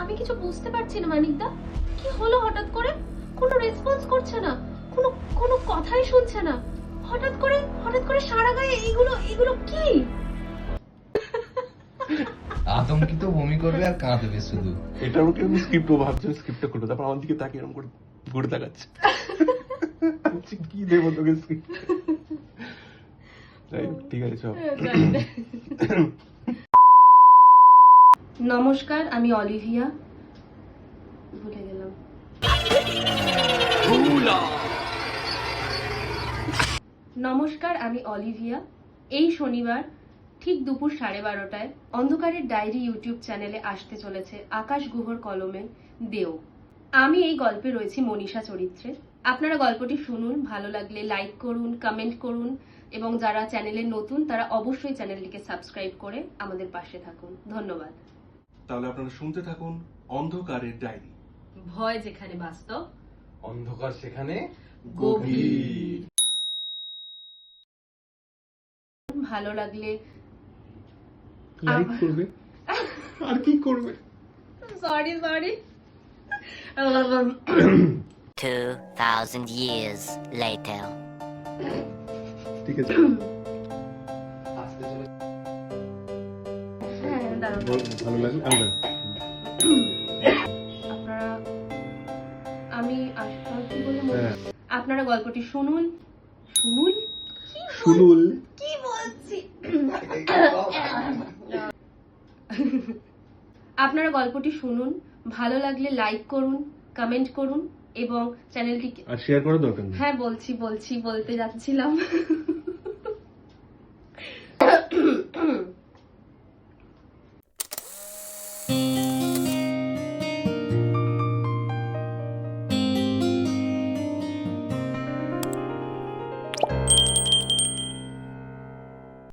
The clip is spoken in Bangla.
আমি কিছু বুঝতে পারছি না মানিকদা, কি হলো হঠাৎ করে? কোনো রেসপন্স করছে না, কোনো কোনো কথাই শুনছে না। হঠাৎ করে সারা গায়ে এগুলো এগুলো কি? আতঙ্কিত বমি করবে আর কাঁদবে শুধু। এটা আমাকে আমি স্ক্রিপ্টও ভাবছি, স্ক্রিপ্টটা খুলে তারপর আমার দিকে তাকিয়ে এরকম করে ঘুরে তাকাচ্ছে। বলছি, কি দেবো তোকে স্ক্রিপ্ট? যাই হোক, ঠিক আছে সব। নমস্কার, আমি অলিভিয়া। ভুলে গেলাম। নমস্কার, আমি অলিভিয়া। এই শনিবার ঠিক দুপুর 12:30টায় অন্ধকারের ডায়েরি ইউটিউব চ্যানেলে আসতে চলেছে আকাশ গুহর কলমে দেও। আমি এই গল্পে রয়েছি মনীষা চরিত্রে। আপনারা গল্পটি শুনুন, ভালো লাগলে লাইক করুন, কমেন্ট করুন, এবং যারা চ্যানেলে নতুন তারা অবশ্যই চ্যানেলটিকে সাবস্ক্রাইব করে আমাদের পাশে থাকুন। ধন্যবাদ। তাহলে আপনারা শুনতে থাকুন অন্ধকারের ডায়েরি। ভয় যেখানে বাস্তব, অন্ধকার সেখানে গভীর। ভালো লাগলে লাইক করবে আর কি করবে? Sorry 2,000 years later. ঠিক আছে, হ্যাঁ দাঁড়ান। ভালো লাগলো। আপনারা আমি কি বলে হ্যাঁ। আপনারা গল্পটি শুনুন। শুনুন। কি বলছি? আপনারা গল্পটি শুনুন, ভালো লাগলে লাইক করুন, কমেন্ট করুন এবং চ্যানেলটিকে আর শেয়ার করা দরকার নেই। হ্যাঁ বলতে যাচ্ছিলাম।